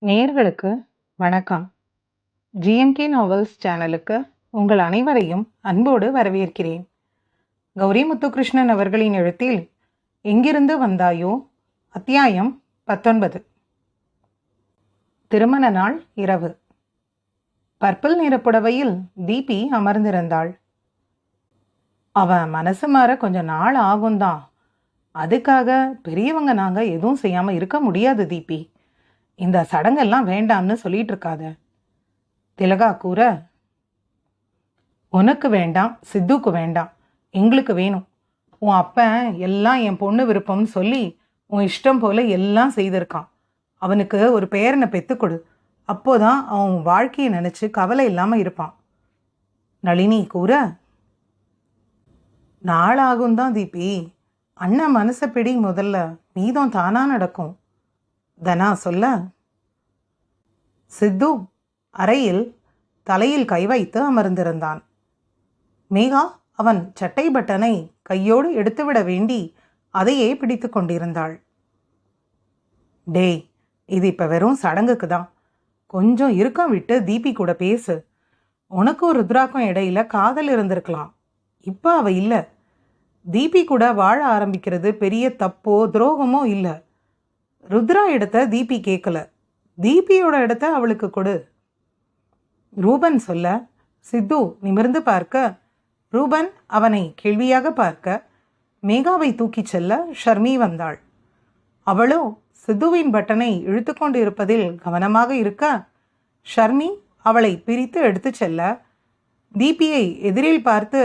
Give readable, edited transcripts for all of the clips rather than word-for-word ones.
நேயர்களுக்கு வணக்கம். GMK novels சேனலுக்கு உங்கள் அனைவரையும் அன்போடு வரவேற்கிறேன். கௌரி முத்துகிருஷ்ணன் அவர்களின் எழுத்தில் எங்கிருந்து வந்தாயோ அத்தியாயம் 19. திருமண நாள் இரவு. பர்பிள் நிற புடவையில் தீபி அமர்ந்திருந்தாள். அவ மனசு மாற கொஞ்சம் நாள் ஆகும்தான். அதுக்காக பெரியவங்க நாங்கள் எதுவும் செய்யாமல் இருக்க முடியாது தீபி. இந்த சடங்கெல்லாம் வேண்டாம்னு சொல்லிட்டு இருக்காத. திலகா கூற, உனக்கு வேண்டாம், சித்துக்கு வேண்டாம், எங்களுக்கு வேணும். உன் அப்பன் எல்லாம் என் பொண்ணு விருப்பம்னு சொல்லி உன் இஷ்டம் போல எல்லாம் செய்திருக்கான். அவனுக்கு ஒரு பேரனை பெற்றுக்கொடு, அப்போதான் அவன் வாழ்க்கையை நினச்சி கவலை இல்லாமல் இருப்பான். நளினி கூற, நாளாகும் தான் தீபி. அண்ணன் மனசை பிடி, முதல்ல நீதம் தானா நடக்கும். தனா சொல்ல, சித்து அறையில் தலையில் கை வைத்து அமர்ந்திருந்தான். மேகா அவன் சட்டை பட்டனை கையோடு எடுத்துவிட வேண்டி அதையே பிடித்து கொண்டிருந்தாள். டேய், இது இப்போ வெறும் சடங்குக்கு தான். கொஞ்சம் இறுக்கம் விட்டு தீபி கூட பேசு. உனக்கும் ருத்ராக்கும் இடையில காதல் இருந்திருக்கலாம், இப்போ அவ இல்லை. தீபி கூட வாழ ஆரம்பிக்கிறது பெரிய தப்போ துரோகமோ இல்லை. ருத்ரா இடத்த தீபி கேட்கல, தீபியோட இடத்த அவளுக்கு கொடு. ரூபன் சொல்ல, சித்து நிமிர்ந்து பார்க்க, ரூபன் அவனை கேள்வியாக பார்க்க, மேகாவை தூக்கிச் செல்ல ஷர்மி வந்தாள். அவளோ சித்துவின் பட்டனை இழுத்து கொண்டு இருப்பதில் கவனமாக இருக்க, ஷர்மி அவளை பிரித்து எடுத்து செல்ல, தீபியை எதிரில் பார்த்து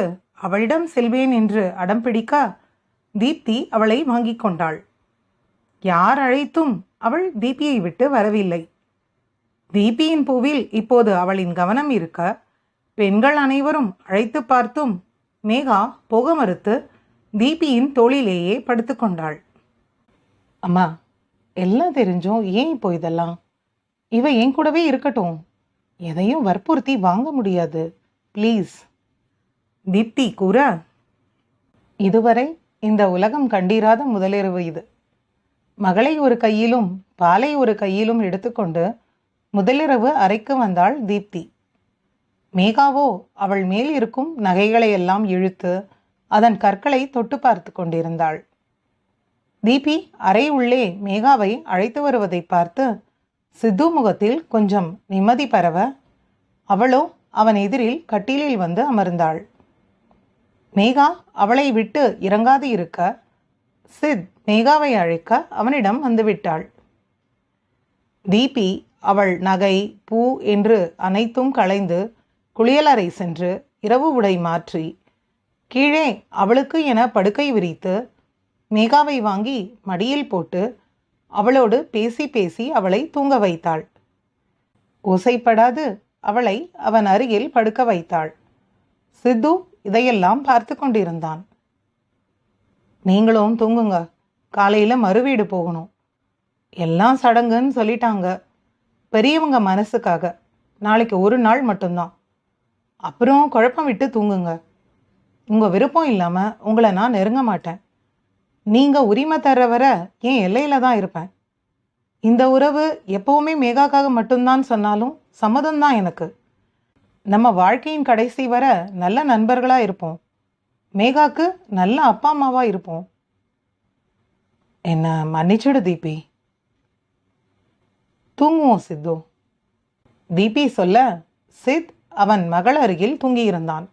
அவளிடம் செல்வேன் என்று அடம் பிடிக்க, தீப்தி அவளை வாங்கி கொண்டாள். யார் அழைத்தும் அவள் தீபியை விட்டு வரவில்லை. தீபியின் பூவில் இப்போது அவளின் கவனம் இருக்க, பெண்கள் அனைவரும் அழைத்து பார்த்தும் மேகா போக மறுத்து தீபியின் தோளிலேயே படுத்து கொண்டாள். அம்மா, எல்லாம் தெரிஞ்சும் ஏன் இப்போ இதெல்லாம்? இவ என் கூடவே இருக்கட்டும், எதையும் வற்புறுத்தி வாங்க முடியாது, ப்ளீஸ். தீப்தி கூற, இதுவரை இந்த உலகம் கண்டிராத முதலிரவு இது. மகளை ஒரு கையிலும் பாலை ஒரு கையிலும் எடுத்துக்கொண்டு முதலிரவு அறைக்கு வந்தாள் தீப்தி. மேகாவோ அவள் மேல் இருக்கும் நகைகளையெல்லாம் இழுத்து அதன் கற்களை தொட்டு பார்த்து கொண்டிருந்தாள். தீபி அறை உள்ளே மேகாவை அழைத்து வருவதை பார்த்து சித்து முகத்தில் கொஞ்சம் நிம்மதி பரவ, அவளோ அவன் எதிரில் கட்டிலில் வந்து அமர்ந்தாள். மேகா அவளை விட்டு இறங்காது இருக்க, சித் மேகாவை அழைக்க அவனிடம் வந்துவிட்டாள். தீபி அவள் நகை பூ என்று அனைத்தும் களைந்து குளியலறை சென்று இரவு உடை மாற்றி கீழே அவளுக்கு என படுக்கை விரித்து மேகாவை வாங்கி மடியில் போட்டு அவளோடு பேசி பேசி அவளை தூங்க வைத்தாள். ஓசைப்படாது அவளை அவன் அருகில் படுக்க வைத்தாள். சித்து இதையெல்லாம் பார்த்து கொண்டிருந்தான். நீங்களும் தூங்குங்க, காலையில் மறுவீடு போகணும். எல்லாம் சடங்குன்னு சொல்லிட்டாங்க. பெரியவங்க மனசுக்காக நாளைக்கு ஒரு நாள் மட்டும்தான். அப்புறம் குழப்பம் விட்டு தூங்குங்க. உங்கள் விருப்பம் இல்லாமல் உங்களை நான் நெருங்க மாட்டேன். நீங்கள் உரிமை தர வர என் எல்லையில் தான் இருப்பேன். இந்த உறவு எப்போவுமே மேகாக்காக மட்டும்தான் சொன்னாலும் சம்மதம்தான் எனக்கு. நம்ம வாழ்க்கையின் கடைசி வர நல்ல நண்பர்களாக இருப்போம். மேகாக்கு நல்ல அப்பா அம்மாவாக இருப்போம். என்ன மன்னிச்சுடு தீபி. தூங்குவோம் சித்து. தீபி சொல்ல, சித் அவன் மகள் அருகில் தூங்கியிருந்தான்.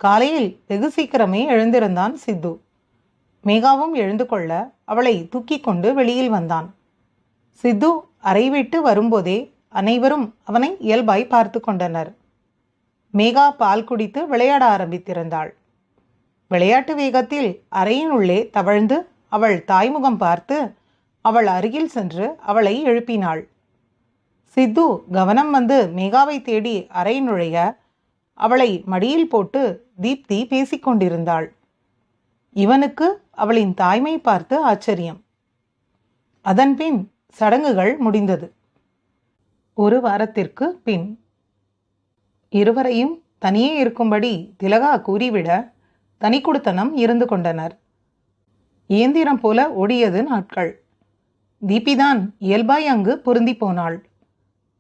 காலையில் வெகு சீக்கிரமே எழுந்திருந்தான் சித்து. மேகாவும் எழுந்து கொள்ள அவளை தூக்கி கொண்டு வெளியில் வந்தான். சித்து அறை விட்டு வரும்போதே அனைவரும் அவனை இயல்பாய் பார்த்து கொண்டனர். மேகா பால் குடித்து விளையாட ஆரம்பித்திருந்தாள். விளையாட்டு வேகத்தில் அறையின் உள்ளே தவழ்ந்து அவள் தாய்முகம் பார்த்து அவள் அருகில் சென்று அவளை எழுப்பினாள். சித்து கவனம் வந்து மேகாவை தேடி அறை நுழைய அவளை மடியில் போட்டு தீப்தி பேசிக்கொண்டிருந்தாள். இவனுக்கு அவளின் தாய்மை பார்த்து ஆச்சரியம். அதன்பின் சடங்குகள் முடிந்தது. ஒரு வாரத்திற்கு பின் இருவரையும் தனியே இருக்கும்படி திலகா கூறிவிட தனிக்குடுத்தனம் இருந்து கொண்டனர். இயந்திரம் போல ஓடியது நாட்கள். தீபிதான் இயல்பாய் அங்கு பொருந்தி போனாள்.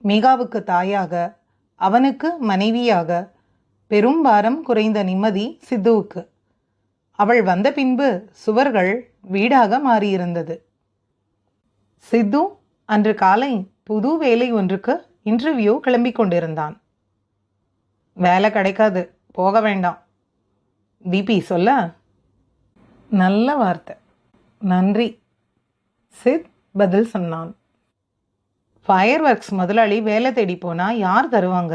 மேகாவுக்கு தாயாக, அவனுக்கு மனைவியாக பெரும் பாரம் குறைந்த நிம்மதி சித்துவுக்கு. அவள் வந்த பின்பு சுவர்கள் வீடாக மாறியிருந்தது. சித்து அன்று காலை புது வேலை ஒன்றுக்கு இன்டர்வியூ கிளம்பிக் கொண்டிருந்தான். வேலை கிடைக்காது, போக வேண்டாம், தீபி சொல்ல. நல்ல வார்த்தை, நன்றி, சித் பதில் சொன்னான். ஃபயர் ஒர்க்ஸ் முதலாளி வேலை தேடி போனா யார் தருவாங்க?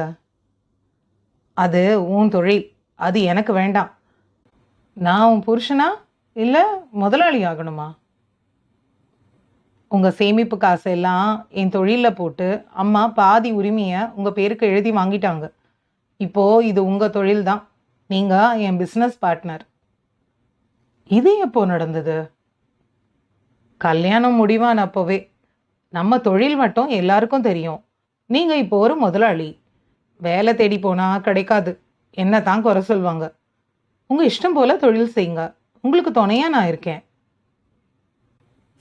அது உன் தொழில், அது எனக்கு வேண்டாம். நான் உன் புருஷனா இல்லை முதலாளி ஆகணுமா? உங்கள் சேமிப்பு காசெல்லாம் என் தொழிலில் போட்டு அம்மா பாதி உரிமையை உங்கள் பேருக்கு எழுதி வாங்கிட்டாங்க. இப்போது இது உங்கள் தொழில் தான், நீங்கள் என் பிஸ்னஸ் பார்ட்னர். இது எப்போ நடந்தது? கல்யாணம் முடிவான அப்போவே. நம்ம தொழில் மட்டும் எல்லாருக்கும் தெரியும். நீங்கள் இப்போ ஒரு முதலாளி. வேலை தேடி போனால் கிடைக்காது, என்ன தான் குறை சொல்வாங்க. உங்கள் இஷ்டம் போல் தொழில் செய்யுங்க, உங்களுக்கு துணையாக நான் இருக்கேன்.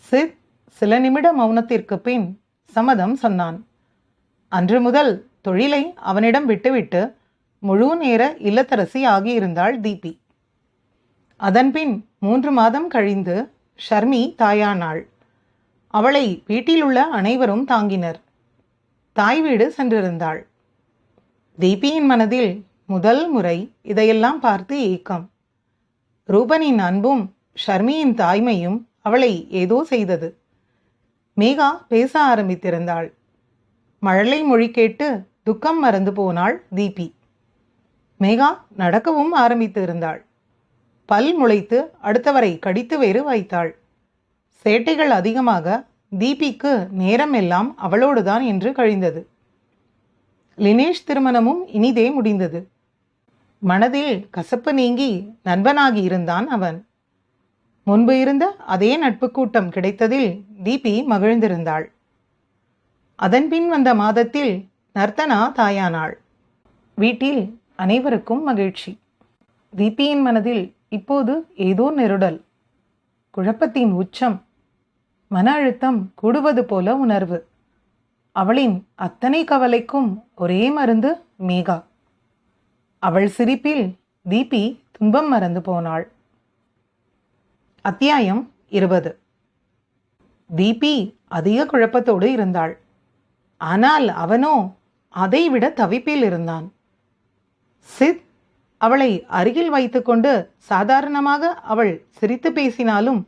சித் சில நிமிட மௌனத்திற்கு பின் சம்மதம் சொன்னான். அன்று முதல் தொழிலை அவனிடம் விட்டுவிட்டு முழு நேர இல்லத்தரசி ஆகியிருந்தாள் தீபி. அதன்பின் 3 மாதம் கழிந்து ஷர்மி தாயானாள். அவளை வீட்டிலுள்ள அனைவரும் தாங்கினர். தாய் வீடு சென்றிருந்தாள். தீபியின் மனதில் முதல் முறை இதையெல்லாம் பார்த்து ஏக்கம். ரூபனின் அன்பும் ஷர்மியின் தாய்மையும் அவளை ஏதோ செய்தது. மேகா பேச ஆரம்பித்திருந்தாள். மழலை மொழி கேட்டு துக்கம் மறந்து போனாள் தீபி. மேகா நடக்கவும் ஆரம்பித்து இருந்தாள். பல் முளைத்து அடுத்தவரை கடித்து வேறு வைத்தாள். சேட்டைகள் அதிகமாக தீபிக்கு நேரம் எல்லாம் அவளோடுதான் என்று கழிந்தது. லினேஷ் திருமணமும் இனிதே முடிந்தது. மனதில் கசப்பு நீங்கி நண்பனாகி இருந்தான் அவன். முன்பு இருந்த அதே நட்பு கூட்டம் கிடைத்ததில் தீபி மகிழ்ந்திருந்தாள். அதன்பின் வந்த மாதத்தில் நர்த்தனா தாயானாள். வீட்டில் அனைவருக்கும் மகிழ்ச்சி. தீபியின் மனதில் இப்போது ஏதோ நெருடல், குழப்பத்தின் உச்சம், மன அழுத்தம் கூடுவது போல உணர்வு. அவளின் அத்தனை கவலைக்கும் ஒரே மருந்து மேகா. அவள் சிரிப்பில் தீபி துன்பம் மறந்து போனாள். அத்தியாயம் 20. தீபி அதிக குழப்பத்தோடு இருந்தாள். ஆனால் அவனோ அதைவிட தவிப்பில் இருந்தான். சித் அவளை அருகில் வைத்துக்கொண்டு சாதாரணமாக அவள் சிரித்து பேசினாலும்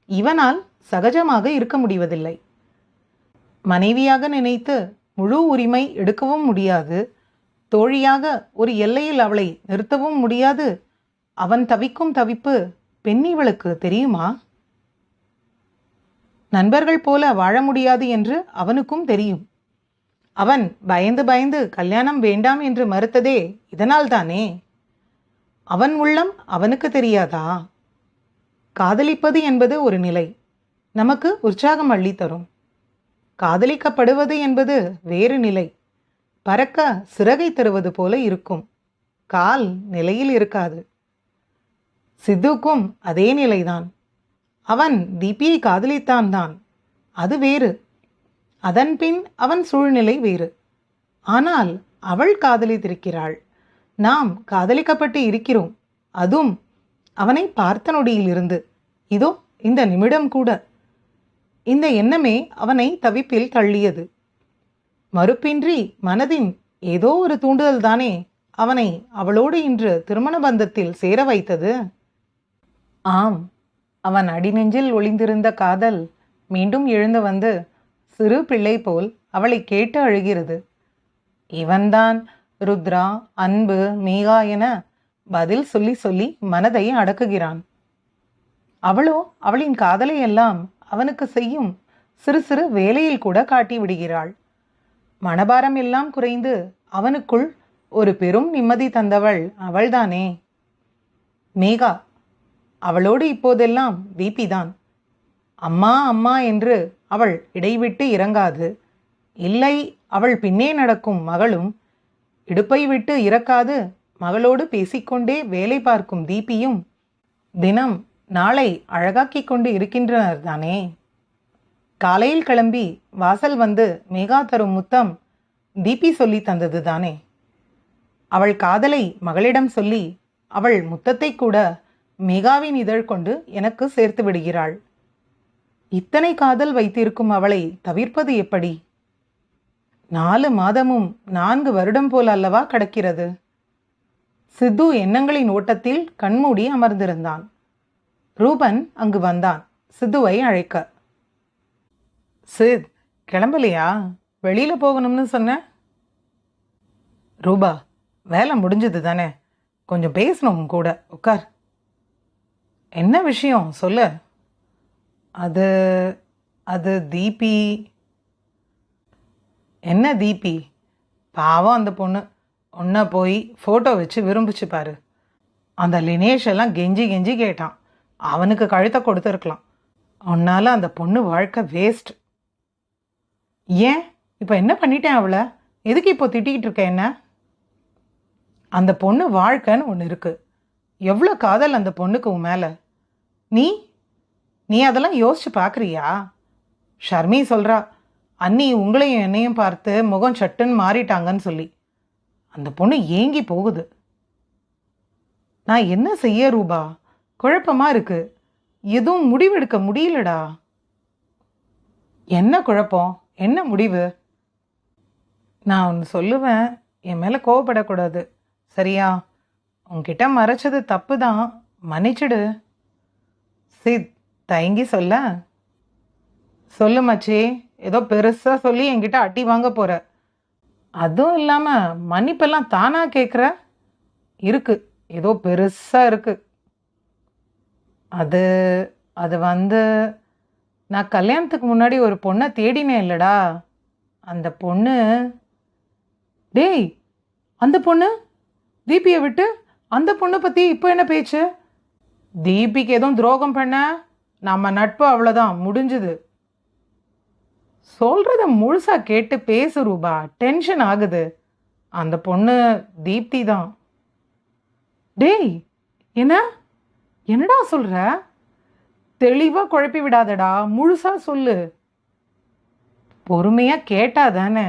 இவனால் சகஜமாக இருக்க முடிவதில்லை. மனைவியாக நினைத்து முழு உரிமை எடுக்கவும் முடியாது. தோழியாக ஒரு எல்லையில் அவளை நிறுத்தவும் முடியாது. அவன் தவிக்கும் தவிப்பு பெண்ணிவளுக்கு தெரியுமா? நண்பர்கள் போல வாழ முடியாது என்று அவனுக்கும் தெரியும். அவன் பயந்து பயந்து கல்யாணம் வேண்டாம் என்று மறுத்ததே இதனால்தானே. அவன் உள்ளம் அவனுக்கு தெரியாதா? காதலிப்பது என்பது ஒரு நிலை, நமக்கு உற்சாகம் அள்ளி தரும். காதலிக்கப்படுவது என்பது வேறு நிலை, பறக்க சிறகை தருவது போல இருக்கும், கால் நிலையில் இருக்காது. சித்துக்கும் அதே நிலைதான். அவன் தீபியை காதலித்தான் தான், அது வேறு. அதன்பின் அவன் சூழ்நிலை வேறு. ஆனால் அவள் காதலித்திருக்கிறாள், நாம் காதலிக்கப்பட்டு இருக்கிறோம். அதுவும் அவனை பார்த்த நொடியிலிருந்து, இதோ இந்த நிமிடம் கூட. இந்த எண்ணமே அவனை தவிப்பில் தள்ளியது. மறுப்பின்றி மனதின் ஏதோ ஒரு தூண்டுதல் தானே அவனை அவளோடு இன்று திருமண பந்தத்தில் சேர வைத்தது. ஆம், அவன் அடிநெஞ்சில் ஒளிந்திருந்த காதல் மீண்டும் எழுந்து வந்து சிறு பிள்ளை போல் அவளை கேட்டு அழுகிறது. இவன்தான் ருத்ரா, அன்பு, மேகா என பதில் சொல்லி சொல்லி மனதை அடக்குகிறான். அவளோ அவளின் காதலை எல்லாம் அவனுக்கு செய்யும் சிறு சிறு வேலையில் கூட காட்டி விடுகிறாள். மனபாரம் எல்லாம் குறைந்து அவனுக்குள் ஒரு பெரும் நிம்மதி தந்தவள் அவள்தானே. மேகா, அவளோடு இப்போதெல்லாம் தீபிதான். அம்மா அம்மா என்று அவள் இடைவிட்டு இறங்காது. இல்லை, அவள் பின்னே நடக்கும் மகளும் இடுப்பை விட்டு இறக்காது மகளோடு பேசிக்கொண்டே வேலை பார்க்கும் தீபியும் தினம் நாளை அழகாக்கிக் கொண்டு இருக்கின்றனர் தானே. காலையில் கிளம்பி வாசல் வந்து மேகா தரும் முத்தம் தீபி சொல்லி தந்தது தானே. அவள் காதலை மகளிடம் சொல்லி அவள் முத்தத்தை கூட மேகாவின் இதழ் கொண்டு எனக்கு சேர்த்து விடுகிறாள். இத்தனை காதல் வைத்திருக்கும் அவளை தவிர்ப்பது எப்படி? 4 மாதமும் 4 வருடம் போல் அல்லவா கடக்கிறது. சித்து எண்ணங்களின் ஓட்டத்தில் கண்மூடி அமர்ந்திருந்தான். ரூபன் அங்கு வந்தான் சித்துவை அழைக்க. சித், கிளம்பலையா? வெளியில போகணும்னு சொன்ன. ரூபா, வேலை முடிஞ்சது தானே, கொஞ்சம் பேசணும் கூட, உட்கார். என்ன விஷயம் சொல்லு. அது அது தீபி. என்ன தீபி? பாவம் அந்த பொண்ணு. ஒன்றை போய் ஃபோட்டோ வச்சு விரும்பிச்சு பாரு. அந்த லினேஷ் எல்லாம் கெஞ்சி கெஞ்சி கேட்டான். அவனுக்கு கழுத்தை கொடுத்துருக்கலாம். உன்னால அந்த பொண்ணு வாழ்க்கை வேஸ்ட். ஏன் இப்போ என்ன பண்ணிட்டேன் அவளை? எதுக்கு இப்போ திட்டிகிட்டு இருக்க என்ன? அந்த பொண்ணு வாழ்க்கைன்னு ஒன்று இருக்குது. எவ்வளோ காதல் அந்த பொண்ணுக்கு உன் மேலே. நீ நீ அதெல்லாம் யோசிச்சு பார்க்குறியா? ஷர்மி சொல்கிறா, அண்ணி உங்களையும் என்னையும் பார்த்து முகம் சட்டுன்னு மாறிட்டாங்கன்னு சொல்லி. அந்த பொண்ணு ஏங்கி போகுது. நான் என்ன செய்ய ரூபா? குழப்பமாக இருக்கு. எதுவும் முடிவெடுக்க முடியலடா. என்ன குழப்பம்? என்ன முடிவு? நான் ஒன்று சொல்லுவேன், என் மேலே கோவப்படக்கூடாது, சரியா? உன்கிட்ட மறைச்சது தப்பு தான், மன்னிச்சிடு. சித் தயங்கி சொல்ல. சொல்லு மச்சி, ஏதோ பெருசாக சொல்லி என்கிட்ட அட்டி வாங்க போகிற. அதுவும் இல்லாமல் மன்னிப்பெல்லாம் தானாக கேட்குற. இருக்கு, ஏதோ பெருசாக இருக்கு. அது அது வந்து நான் கல்யாணத்துக்கு முன்னாடி ஒரு பொண்ணை தேடினேன் இல்லடா. அந்த பொண்ணு. டேய், அந்த பொண்ணு தீபியை விட்டு அந்த பொண்ணை பற்றி இப்போ என்ன பேச்சு? தீபிக்கு எதுவும் துரோகம் பண்ண நம்ம நட்பு அவ்வளோதான், முடிஞ்சுது. சொல்கிறத முழுசாக கேட்டு பேசு ரூபா, டென்ஷன் ஆகுது. அந்த பொண்ணு தீப்தி தான். டேய், என்னடா சொல்கிற? தெளிவாக குழப்பி விடாதடா, முழுசாக சொல்லு. பொறுமையாக கேட்டா தானே.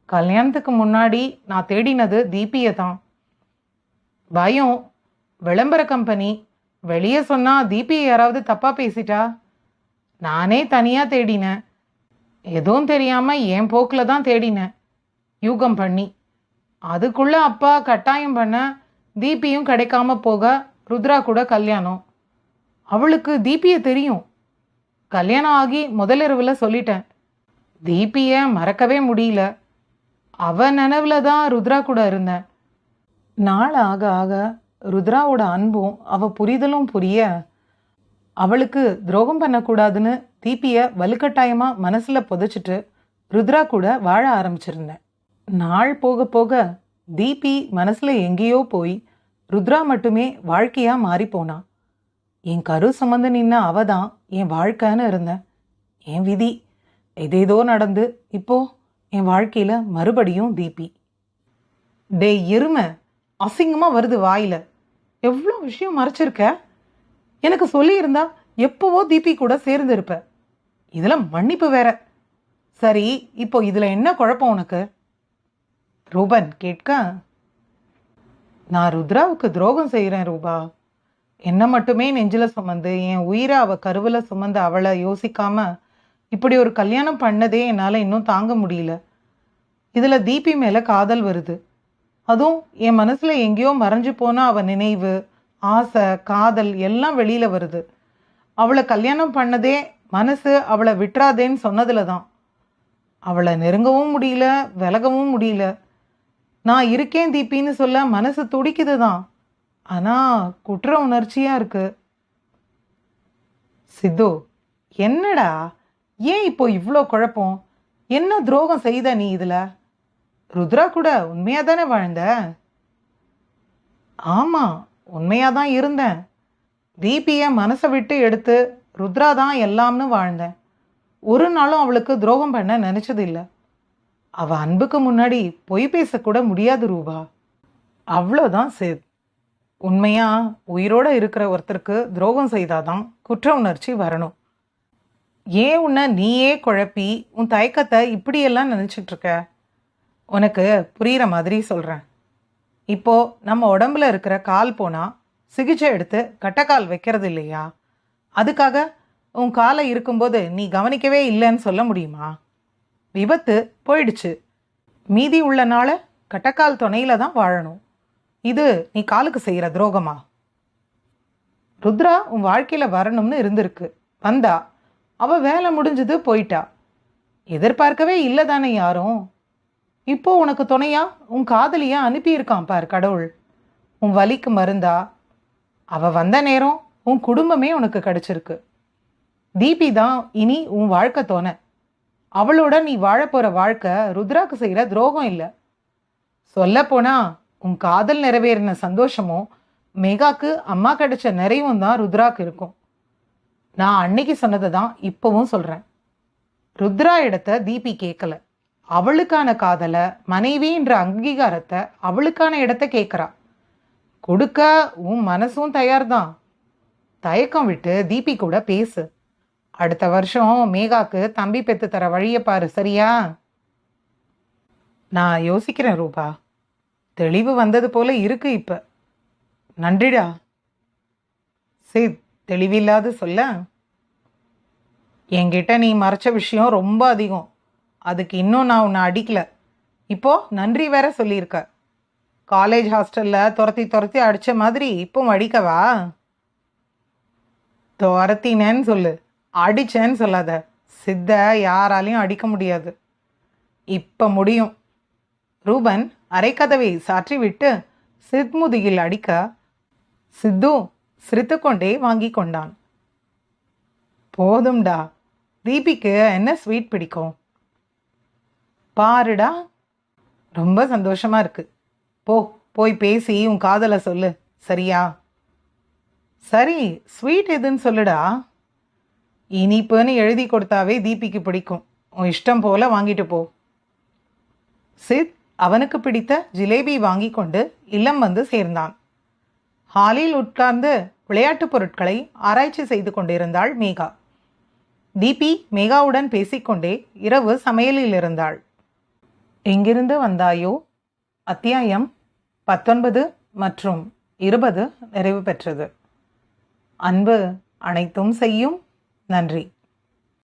கல்யாணத்துக்கு முன்னாடி நான் தேடினது தீபியை தான். பயம், விளம்பர கம்பெனி, வெளியே சொன்னால் தீபியை யாராவது தப்பாக பேசிட்டா. நானே தனியாக தேடினேன். எதுவும் தெரியாமல் என் போக்கில் தான் தேடினேன், யூகம் பண்ணி. அதுக்குள்ளே அப்பா கட்டாயம் பண்ண தீபியும் கிடைக்காம போக ருத்ரா கூட கல்யாணம். அவளுக்கு தீபியை தெரியும். கல்யாணம் ஆகி முதலிரவில் சொல்லிட்டேன். தீபியை மறக்கவே முடியல. அவ நினைவில் தான் ருத்ரா கூட இருந்தேன். நாள் ஆக ஆக ருத்ராவோட அன்பும் அவ புரிதலும் புரிய அவளுக்கு துரோகம் பண்ணக்கூடாதுன்னு தீபியை வலுக்கட்டாயமாக மனசில் புதைச்சிட்டு ருத்ரா கூட வாழ ஆரம்பிச்சிருந்தேன். நாள் போக போக தீபி மனசில் எங்கேயோ போய் ருத்ரா மட்டுமே வாழ்க்கையாக மாறி போனான். என் கரு சுமந்து நின்ன அவ தான் என் வாழ்க்கைன்னு இருந்தேன். என் விதி எதேதோ நடந்து இப்போ என் வாழ்க்கையில் மறுபடியும் தீபி. டே எருமை, அசிங்கமாக வருது வாயில். எவ்வளோ விஷயம் மறைச்சிருக்க. எனக்கு சொல்லியிருந்தா எப்போவோ தீபி கூட சேர்ந்து இருப்ப. இதில் மன்னிப்பு வேற. சரி, இப்போ இதில் என்ன குழப்பம் உனக்கு? ரூபன் கேட்க, நான் ருத்ராவுக்கு துரோகம் செய்கிறேன் ரூபா. என்ன மட்டுமே நெஞ்சில் சுமந்து என் உயிரை அவ கருவில் சுமந்து அவளை யோசிக்காம இப்படி ஒரு கல்யாணம் பண்ணதே என்னால் இன்னும் தாங்க முடியல. இதில் தீபி மேலே காதல் வருது. அதுவும் என் மனசில் எங்கேயோ மறைஞ்சு போனால் அவள் நினைவு, ஆசை, காதல் எல்லாம் வெளியில் வருது. அவளை கல்யாணம் பண்ணதே மனசு அவளை விட்டுறாதேன்னு சொன்னதில் தான். அவளை நெருங்கவும் முடியல, விலகவும் முடியல. நான் இருக்கேன் தீபின்னு சொல்ல மனசு துடிக்குது தான். ஆனால் குற்ற உணர்ச்சியாக இருக்கு. சித்து, என்னடா, ஏன் இப்போ இவ்வளோ குழப்பம்? என்ன துரோகம் செய்த நீ இதில்? ருத்ரா கூட உண்மையாக தானே வாழ்ந்த? ஆமாம், உண்மையாக தான் இருந்தேன். தீபியை மனசை விட்டு எடுத்து ருத்ரா தான் எல்லாம்னு வாழ்ந்தேன். ஒரு நாளும் அவளுக்கு துரோகம் பண்ண நினச்சது இல்லை. அவள் அன்புக்கு முன்னாடி பொய் பேசக்கூட முடியாது ரூபா. அவ்வளோதான் சேத். உண்மையாக உயிரோடு இருக்கிற ஒருத்தருக்கு துரோகம் செய்தாதான் குற்ற உணர்ச்சி வரணும். ஏன் உன்னை நீயே குழப்பி உன் தயக்கத்தை இப்படியெல்லாம் நினச்சிட்ருக்க? உனக்கு புரிகிற மாதிரி சொல்கிறேன். இப்போ நம்ம உடம்புல இருக்கிற கால் போனால் சிகிச்சை எடுத்து கட்டைக்கால் வைக்கிறது இல்லையா? அதுக்காக உன் காலை இருக்கும்போது நீ கவனிக்கவே இல்லைன்னு சொல்ல முடியுமா? விபத்து போயிடுச்சு, மீதி உள்ள நாளை கட்டைக்கால் துணையில தான் வாழணும். இது நீ காலுக்கு செய்கிற துரோகமா? ருத்ரா உன் வாழ்க்கையில் வரணும்னு இருந்திருக்கு, வந்தா. அவ வேலை முடிஞ்சது, போயிட்டா. எதிர்பார்க்கவே இல்லை தானே யாரும். இப்போ உனக்கு துணையா உன் காதலியா அனுப்பியிருக்கான் பார் கடவுள். உன் வலிக்கு மருந்தா. அவ வந்த நேரம் உன் குடும்பமே உனக்கு கிடைச்சிருக்கு. தீபி தான் இனி உன் வாழ்க்கை துணை. அவளோட நீ வாழப்போற வாழ்க்கை ருத்ராக்கு செய்கிற துரோகம் இல்லை. சொல்லப்போனா உன் காதல் நிறைவேறின சந்தோஷமும் மேகாக்கு அம்மா கிடைச்ச நிறைவும் தான் ருத்ராக்கு இருக்கும். நான் அன்னைக்கு சொன்னதை தான் இப்பவும் சொல்கிறேன். ருத்ரா இடத்த தீபி கேட்கல. அவளுக்கான காதலை, மனைவின்ற அங்கீகாரத்தை, அவளுக்கான இடத்த கேட்குறா. கொடுக்க உன் மனசும் தயார்தான். தயக்கம் விட்டு தீபி கூட பேசு. அடுத்த வருஷம் மேகாக்கு தம்பி பெற்று தர வழியை பாரு, சரியா? நான் யோசிக்கிறேன் ரூபா. தெளிவு வந்தது போல இருக்கு இப்ப. நன்றிடா. சரி, தெளிவில்லாது சொல்ல. என்கிட்ட நீ மறைச்ச விஷயம் ரொம்ப அதிகம். அதுக்கு இன்னும் நான் உன்னை அடிக்கல. இப்போ நன்றி வேற சொல்லியிருக்க. காலேஜ் ஹாஸ்டலில் துரத்தி துரத்தி அடித்த மாதிரி இப்போ அடிக்கவா? துரத்தினேன்னு சொல்லு, அடிச்சேன்னு சொல்லாத. சித்த யாராலையும் அடிக்க முடியாது. இப்போ முடியும். ரூபன் அரைக்கதவை சாற்றி விட்டு சித் முதுகில் அடிக்க சித்து சிரித்து கொண்டே வாங்கி கொண்டான். போதும்டா. தீபிக்கு என்ன ஸ்வீட் பிடிக்கும் பாருடா. ரொம்ப சந்தோஷமா இருக்கு. போய் பேசி உன் காதலை சொல்லு, சரியா? சரி, ஸ்வீட் எதுன்னு சொல்லுடா. இனிப்புன்னு எழுதி கொடுத்தாவே தீபிக்கு பிடிக்கும். உன் இஷ்டம் போல வாங்கிட்டு போ. சித் அவனுக்கு பிடித்த ஜிலேபி வாங்கி கொண்டு இல்லம் வந்து சேர்ந்தான். ஹாலில் உட்கார்ந்து விளையாட்டுப் பொருட்களை ஆராய்ச்சி செய்து கொண்டிருந்தாள் மேகா. தீபி மேகாவுடன் பேசிக்கொண்டே இரவு சமையலில் இருந்தாள். எங்கிருந்து வந்தாயோ அத்தியாயம் 19 மற்றும் 20 நிறைவு பெற்றது. அன்பு அனைத்தும் செய்யும். நன்றி.